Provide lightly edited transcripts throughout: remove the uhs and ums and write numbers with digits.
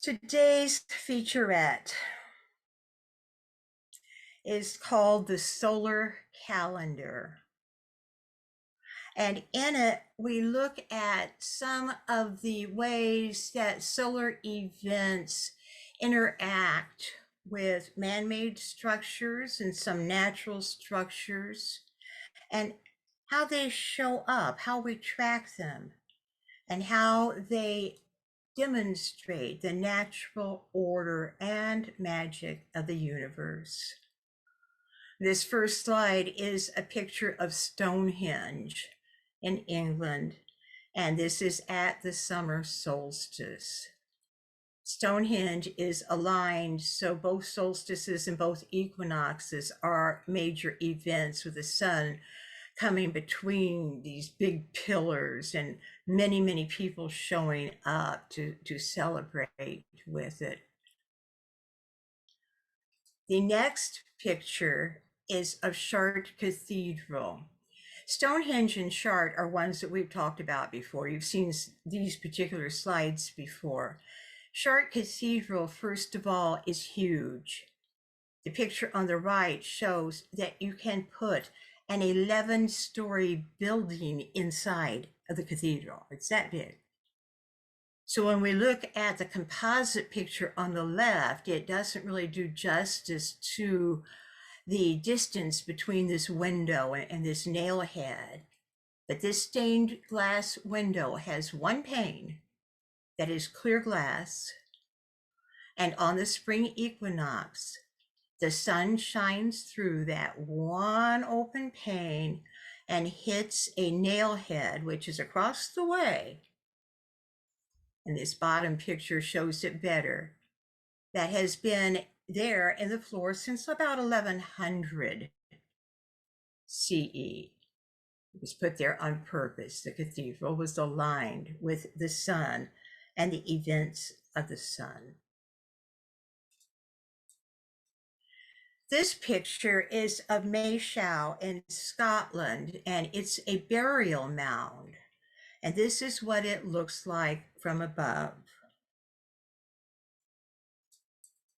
Today's featurette is called the Solar Calendar. And in it, we look at some of the ways that solar events interact with man-made structures and some natural structures, and how they show up, how we track them, and how they demonstrate the natural order and magic of the universe. This first slide is a picture of Stonehenge in England, and this is at the summer solstice. Stonehenge is aligned, so both solstices and both equinoxes are major events with the sun coming between these big pillars and many people showing up to celebrate with it. The next picture is of Chartres Cathedral. Stonehenge and Chartres are ones that we've talked about before. You've seen these particular slides before. Chartres Cathedral, first of all, is huge. The picture on the right shows that you can put an 11-story building inside of the cathedral. It's that big. So when we look at the composite picture on the left, it doesn't really do justice to the distance between this window and this nail head. But this stained glass window has one pane that is clear glass, and on the spring equinox, the sun shines through that one open pane and hits a nail head, which is across the way. And this bottom picture shows it better. That has been there in the floor since about 1100 CE. It was put there on purpose. The cathedral was aligned with the sun and the events of the sun. This picture is of Maeshowe in Scotland, and it's a burial mound. And this is what it looks like from above.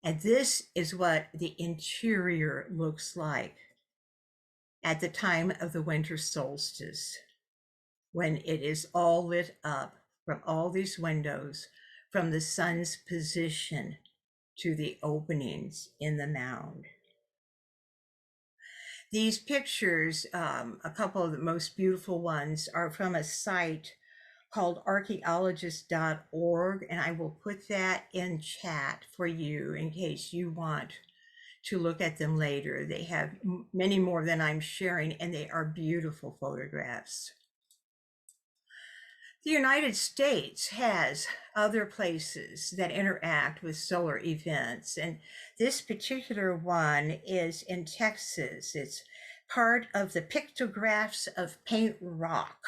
And this is what the interior looks like at the time of the winter solstice, when it is all lit up from all these windows, from the sun's position to the openings in the mound. These pictures, a couple of the most beautiful ones, are from a site called archaeologist.org, and I will put that in chat for you in case you want to look at them later. They have many more than I'm sharing, and they are beautiful photographs. The United States has other places that interact with solar events, and this particular one is in Texas. It's part of the pictographs of Paint Rock,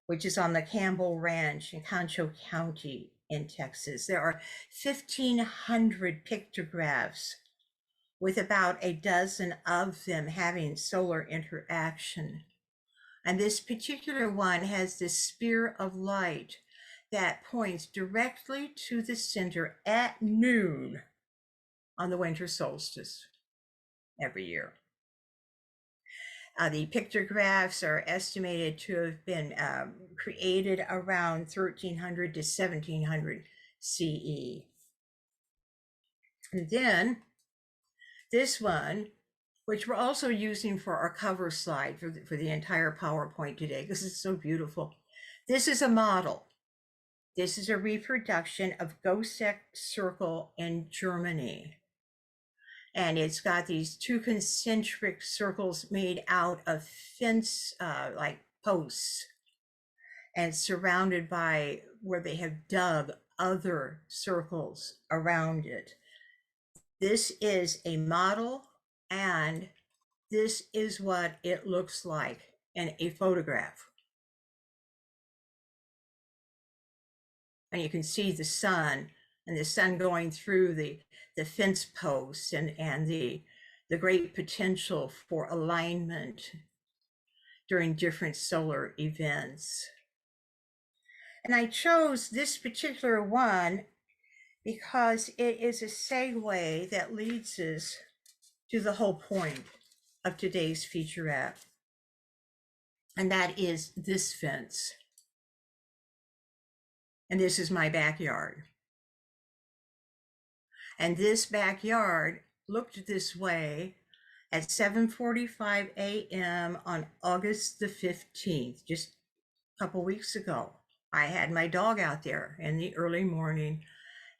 which is on the Campbell Ranch in Concho County in Texas. There are 1,500 pictographs, with about a dozen of them having solar interaction. And this particular one has this spear of light that points directly to the center at noon on the winter solstice every year. The pictographs are estimated to have been created around 1300 to 1700 CE. And then this one, which we're also using for our cover slide for the entire PowerPoint today, because it's so beautiful. This is a model. This is a reproduction of Goseck Circle in Germany. And it's got these two concentric circles made out of fence, like posts, and surrounded by where they have dug other circles around it. This is a model, and this is what it looks like in a photograph. And you can see the sun, and the sun going through the fence posts, and the great potential for alignment during different solar events. And I chose this particular one because it is a segue that leads us to the whole point of today's featurette. And that is this fence. And this is my backyard. And this backyard looked this way at 7:45 a.m. on August the 15th, just a couple weeks ago. I had my dog out there in the early morning,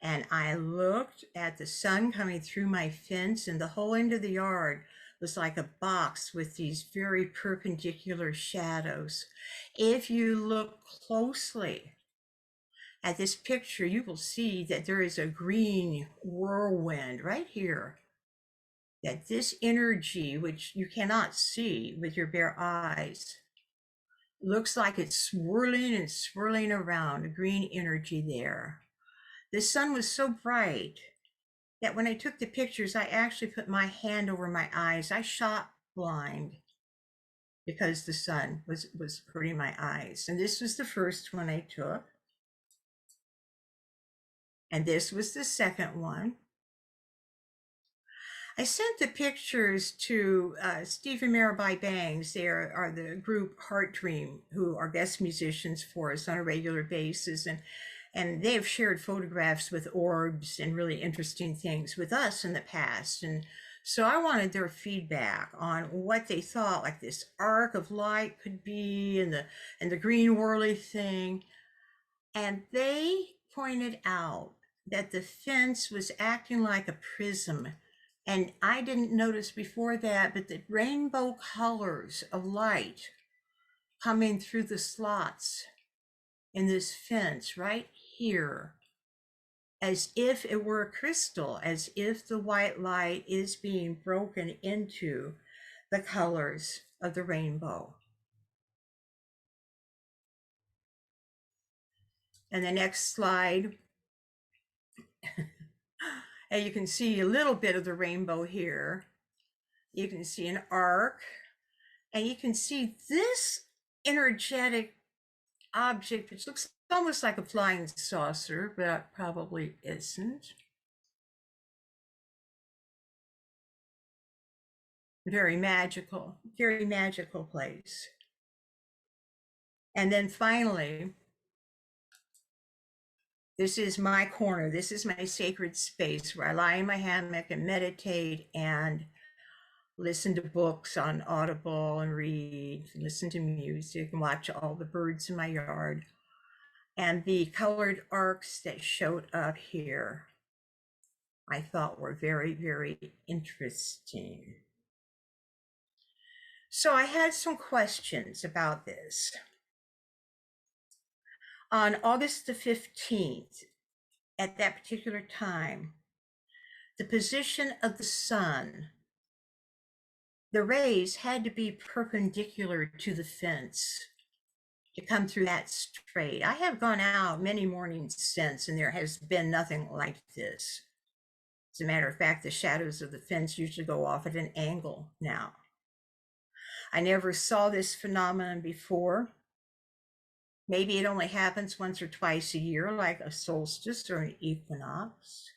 and I looked at the sun coming through my fence, and the whole end of the yard was like a box with these very perpendicular shadows. If you look closely at this picture, you will see that there is a green whirlwind right here. That this energy, which you cannot see with your bare eyes, looks like it's swirling and swirling around, a green energy there. The sun was so bright that when I took the pictures, I actually put my hand over my eyes. I shot blind because the sun was hurting my eyes. And this was the first one I took. And this was the second one. I sent the pictures to Steve and Mirabai Bangs. They are the group Heart Dream, who are guest musicians for us on a regular basis. And they have shared photographs with orbs and really interesting things with us in the past. And so I wanted their feedback on what they thought, like this arc of light could be, and the green whirly thing. And they pointed out that the fence was acting like a prism. And I didn't notice before that, but the rainbow colors of light coming through the slots in this fence right here, as if it were a crystal, as if the white light is being broken into the colors of the rainbow. And the next slide, and you can see a little bit of the rainbow here. You can see an arc, and you can see this energetic object, which looks almost like a flying saucer, but probably isn't. Very magical place. And then finally, this is my corner. This is my sacred space where I lie in my hammock and meditate and listen to books on Audible and read, listen to music and watch all the birds in my yard. And the colored arcs that showed up here, I thought were very, very interesting. So I had some questions about this. On August the 15th, at that particular time, the position of the sun, the rays had to be perpendicular to the fence to come through that straight. I have gone out many mornings since, and there has been nothing like this. As a matter of fact, the shadows of the fence usually go off at an angle now. I never saw this phenomenon before. Maybe it only happens once or twice a year, like a solstice or an equinox.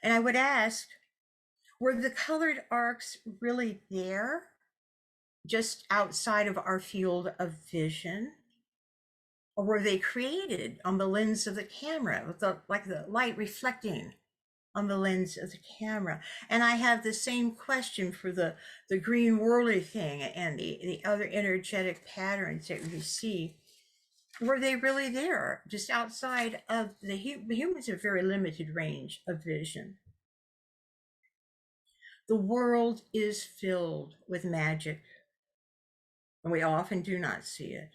And I would ask, were the colored arcs really there, just outside of our field of vision? Or were they created on the lens of the camera, with like the light reflecting on the lens of the camera? And I have the same question for the green whirly thing and the other energetic patterns that we see. Were they really there, just outside of the humans have very limited range of vision? The world is filled with magic, and we often do not see it.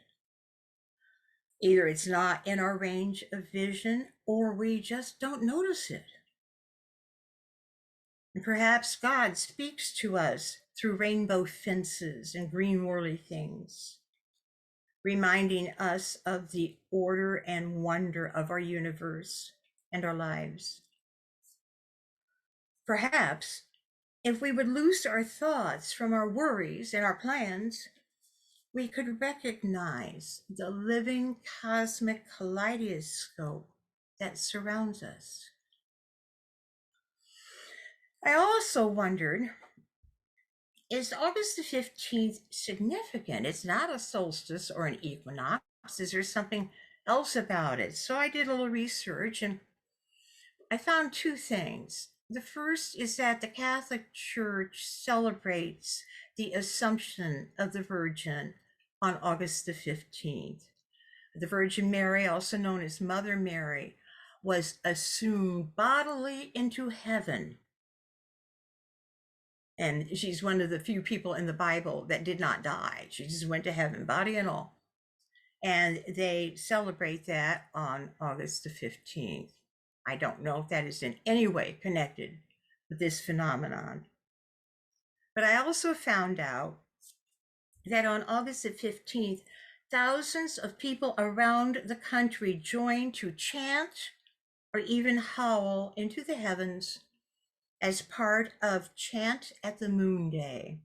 Either it's not in our range of vision, or we just don't notice it. And perhaps God speaks to us through rainbow fences and green whirly things, reminding us of the order and wonder of our universe and our lives. Perhaps if we would loose our thoughts from our worries and our plans, we could recognize the living cosmic kaleidoscope that surrounds us. I also wondered, is August the 15th significant? It's not a solstice or an equinox. Is there something else about it? So I did a little research and I found two things. The first is that the Catholic Church celebrates the Assumption of the Virgin on August the 15th. The Virgin Mary, also known as Mother Mary, was assumed bodily into heaven. And she's one of the few people in the Bible that did not die. She just went to heaven, body and all. And they celebrate that on August the 15th. I don't know if that is in any way connected with this phenomenon. But I also found out that on August the 15th, thousands of people around the country joined to chant or even howl into the heavens as part of Chant at the Moon Day.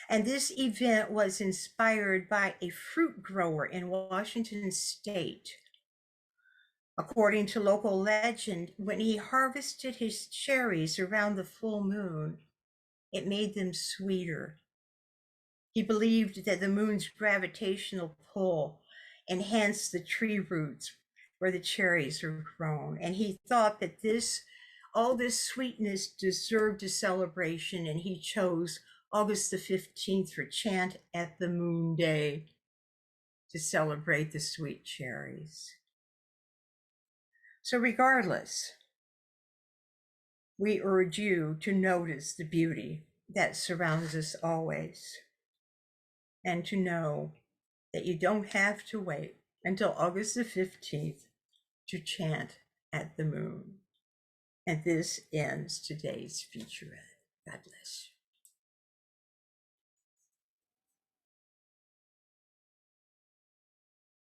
And this event was inspired by a fruit grower in Washington State. According to local legend, when he harvested his cherries around the full moon, it made them sweeter. He believed that the moon's gravitational pull enhanced the tree roots where the cherries were grown. And he thought that all this sweetness deserved a celebration, and he chose August the 15th for Chant at the Moon Day to celebrate the sweet cherries. So regardless, we urge you to notice the beauty that surrounds us always, and to know that you don't have to wait until August the 15th to chant at the moon. And this ends today's featurette. God bless you.